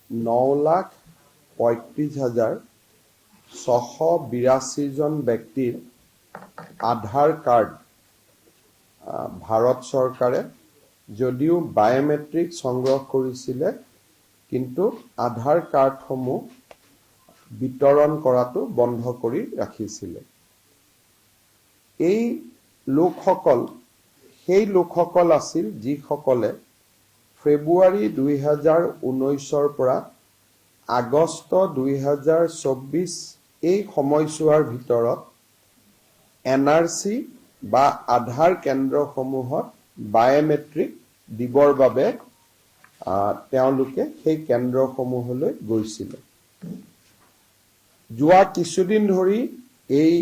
9,35,682 জন ব্যক্তিৰ আধাৰ কাৰ্ড ভাৰত চৰকাৰে যদিও বায়োমেট্ৰিক সংগ্ৰহ কৰিছিলে কিন্তু আধাৰ কাৰ্ডসমূহ বিতৰণ কৰাটো বন্ধ কৰি ৰাখিছিলে। এই লোকসকল সেই লোকসকল আছিল যিসকলে ফেব্ৰুৱাৰী 2019ৰ পৰা আগষ্ট 2024 এই সময়ছোৱাৰ ভিতৰত NRC বা আধাৰ কেন্দ্ৰসমূহত বায়োমেট্ৰিক দিবৰ বাবে তেওঁলোকে সেই কেন্দ্ৰসমূহলৈ গৈছিলে। যোৱা কিছুদিন ধৰি এই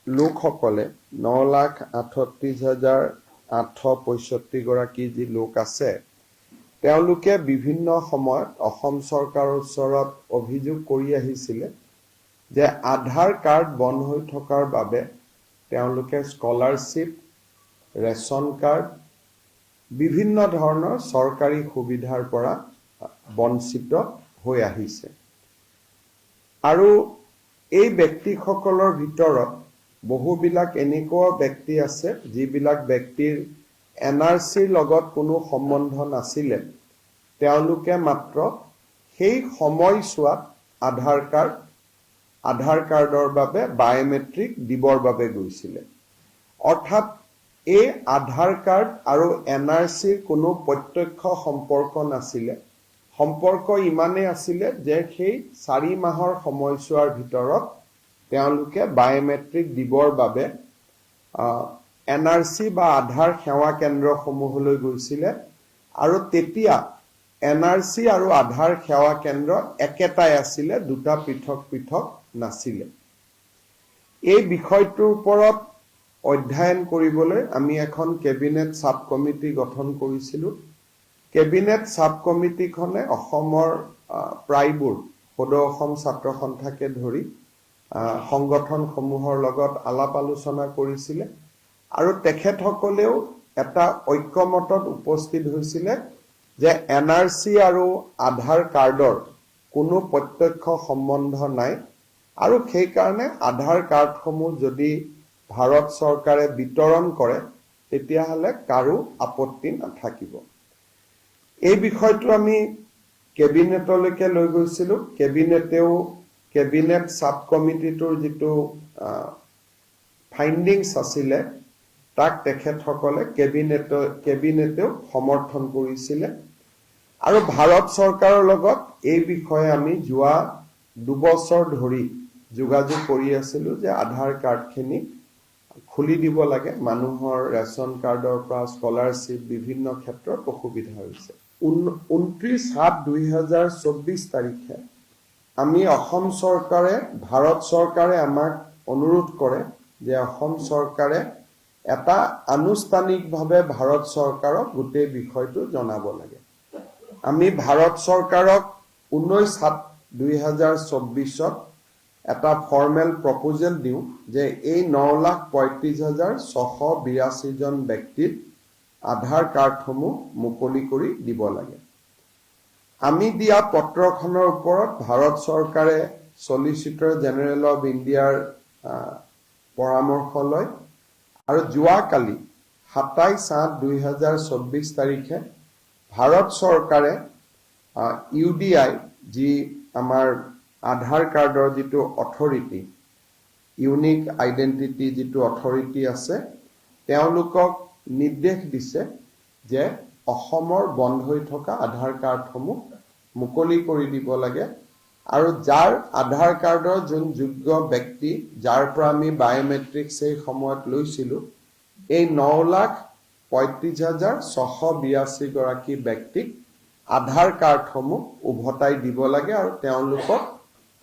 লোকসকলে 9,38,865 গৰাকী যি লোক আছে তেওঁলোকে বিভিন্ন সময়ত অসম চৰকাৰৰ ওচৰত অভিযোগ কৰি আহিছিলে যে আধাৰ কাৰ্ড বন্ধ হৈ থকাৰ বাবে তেওঁলোকে স্কলাৰশ্বিপ, ৰেচন কাৰ্ড, বিভিন্ন ধৰণৰ চৰকাৰী সুবিধাৰ পৰা বঞ্চিত হৈ আহিছে। আৰু এই ব্যক্তিসকলৰ ভিতৰত বহুবিলাক এনেকুৱা ব্যক্তি আছে যিবিলাক ব্যক্তিৰ NRCৰ লগত কোনো সম্বন্ধ নাছিলে, তেওঁলোকে মাত্ৰ সেই সময়ছোৱাত আধাৰ কাৰ্ডৰ বাবে বায়োমেট্ৰিক দিবৰ বাবে গৈছিলে। অৰ্থাৎ এই আধাৰ কাৰ্ড আৰু NRCৰ কোনো প্ৰত্যক্ষ সম্পৰ্ক নাছিলে। সম্পৰ্ক ইমানেই আছিলে যে সেই 4 মাহৰ সময়ছোৱাৰ ভিতৰত তেওঁলোকে বায়োমেট্ৰিক দিবৰ বাবে NRC বা আধাৰ সেৱা কেন্দ্ৰসমূহলৈ গৈছিলে আৰু তেতিয়া NRC আৰু আধাৰ সেৱা কেন্দ্ৰ একেটাই আছিলে, দুটা পৃথক পৃথক নাছিলে। এই বিষয়টোৰ ওপৰত অধ্যয়ন কৰিবলৈ আমি এখন কেবিনেট সাব কমিটি গঠন কৰিছিলোঁ। কেবিনেট সাব কমিটিখনে অসমৰ প্ৰায়বোৰ সদৌ অসম ছাত্ৰ সন্থাকে ধৰি সংগঠনসমূহৰ লগত আলাপ আলোচনা কৰিছিলে আৰু তেখেতসকলেও এটা ঐক্যমতত উপস্থিত হৈছিলে যে NRC আৰু আধাৰ কাৰ্ডৰ কোনো প্ৰত্যক্ষ সম্বন্ধ নাই আৰু সেই কাৰণে আধাৰ কাৰ্ডসমূহ যদি ভাৰত চৰকাৰে বিতৰণ কৰে তেতিয়াহলে কাৰো আপত্তি নাথাকিব। এই বিষয়টো আমি কেবিনেটলৈকে লৈ গৈছিলোঁ। কেবিনেট সাব কমিটিটোৰ যিটো ফাইণ্ডিংছ আছিলে তাক তেখেতসকলে কেবিনেটেও সমৰ্থন কৰিছিলে আৰু ভাৰত চৰকাৰৰ লগত এই বিষয়ে আমি যোৱা 2 বছৰ ধৰি যোগাযোগ কৰি আছিলোঁ যে আধাৰ কাৰ্ডখিনি খুলি দিব লাগে। মানুহৰ ৰেচন কাৰ্ডৰ পৰা স্কলাৰশ্বিপ বিভিন্ন ক্ষেত্ৰত অসুবিধা হৈছে। 29/7/2024 তাৰিখে আমি অসম চৰকাৰে ভাৰত চৰকাৰে আমাক অনুৰোধ কৰে যে অসম চৰকাৰে এটা আনুষ্ঠানিকভাৱে ভাৰত চৰকাৰক গোটেই বিষয়টো জনাব লাগে। আমি ভাৰত চৰকাৰক 19/7/2024 এটা ফৰ্মেল প্ৰপ'জেল দিওঁ যে এই 9,35,682 জন ব্যক্তিৰ আধাৰ কাৰ্ডসমূহ মুকলি কৰি দিব লাগে। আমি দিয়া পত্ৰখনৰ ওপৰত ভাৰত চৰকাৰে চলিচিটৰ জেনেৰেল অফ ইণ্ডিয়াৰ পৰামৰ্শ লয় আৰু যোৱাকালি 27/8/2024 তাৰিখে ভাৰত চৰকাৰে UDI যি আমাৰ আধাৰ কাৰ্ডৰ যিটো অথৰিটি, ইউনিক আইডেন্টিটি যিটো অথৰিটি আছে, তেওঁলোকক নিৰ্দেশ দিছে যে অসমৰ বন্ধ হৈ থকা আধাৰ কাৰ্ডসমূহ মুকলি কৰি দিব লাগে আৰু যাৰ আধাৰ কাৰ্ডৰ যোন যোগ্য ব্যক্তি যাৰ পৰা আমি বায়োমেট্ৰিক সেই সময়ত লৈছিলোঁ, এই 9,35,682 গৰাকী ব্যক্তিক আধাৰ কাৰ্ডসমূহ উভতাই দিব লাগে আৰু তেওঁলোকক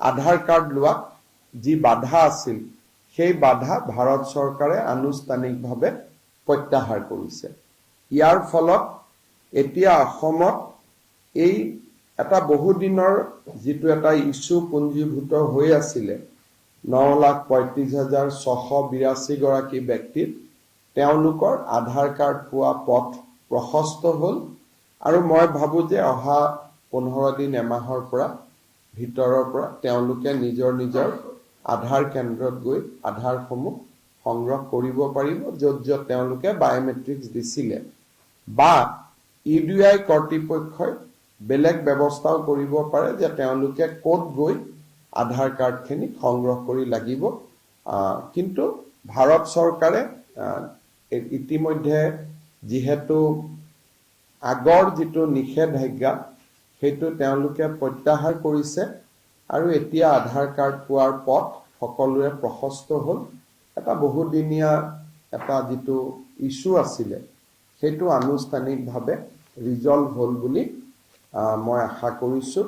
আধাৰ কাৰ্ড লোৱাত যি বাধা আছিল সেই বাধা ভাৰত চৰকাৰে আনুষ্ঠানিকভাৱে প্ৰত্যাহাৰ কৰিছে। ইয়াৰ ফলত এতিয়া অসমত এই এটা বহুদিনৰ যিটো এটা ইস্যু পুঞ্জীভূত হৈ আছিলে 9,35,682 গৰাকী ব্যক্তিৰ তেওঁলোকৰ আধাৰ কাৰ্ড পোৱা পথ প্ৰশস্ত হ'ল আৰু মই ভাবো যে অহা 15 দিন এমাহৰ পৰা ভিতৰৰ পৰা তেওঁলোকে নিজৰ আধাৰ কেন্দ্ৰত গৈ আধাৰসমূহ সংগ্ৰহ কৰিব পাৰিব য'ত য'ত তেওঁলোকে বায়োমেট্ৰিক্স দিছিলে বা ইউডিআই কৰ্তৃপক্ষই বেলেগ ব্যৱস্থাও কৰিব পাৰে যে তেওঁলোকে ক'ত গৈ আধাৰ কাৰ্ডখিনি সংগ্ৰহ কৰি লাগিব কিন্তু ভাৰত চৰকাৰে ইতিমধ্যে যিহেতু আগৰ যিটো নিষেধাজ্ঞা সেইটো তেওঁলোকে প্ৰত্যাহাৰ কৰিছে আৰু এতিয়া আধাৰ কাৰ্ড পোৱাৰ পথ সকলোৰে প্ৰশস্ত হ'ল এটা বহুদিনীয়া এটা যিটো ইস্যু আছিলে সেইটো আনুষ্ঠানিকভাৱে ৰিজল্ভ হ'ল বুলি মই আশা কৰিছোঁ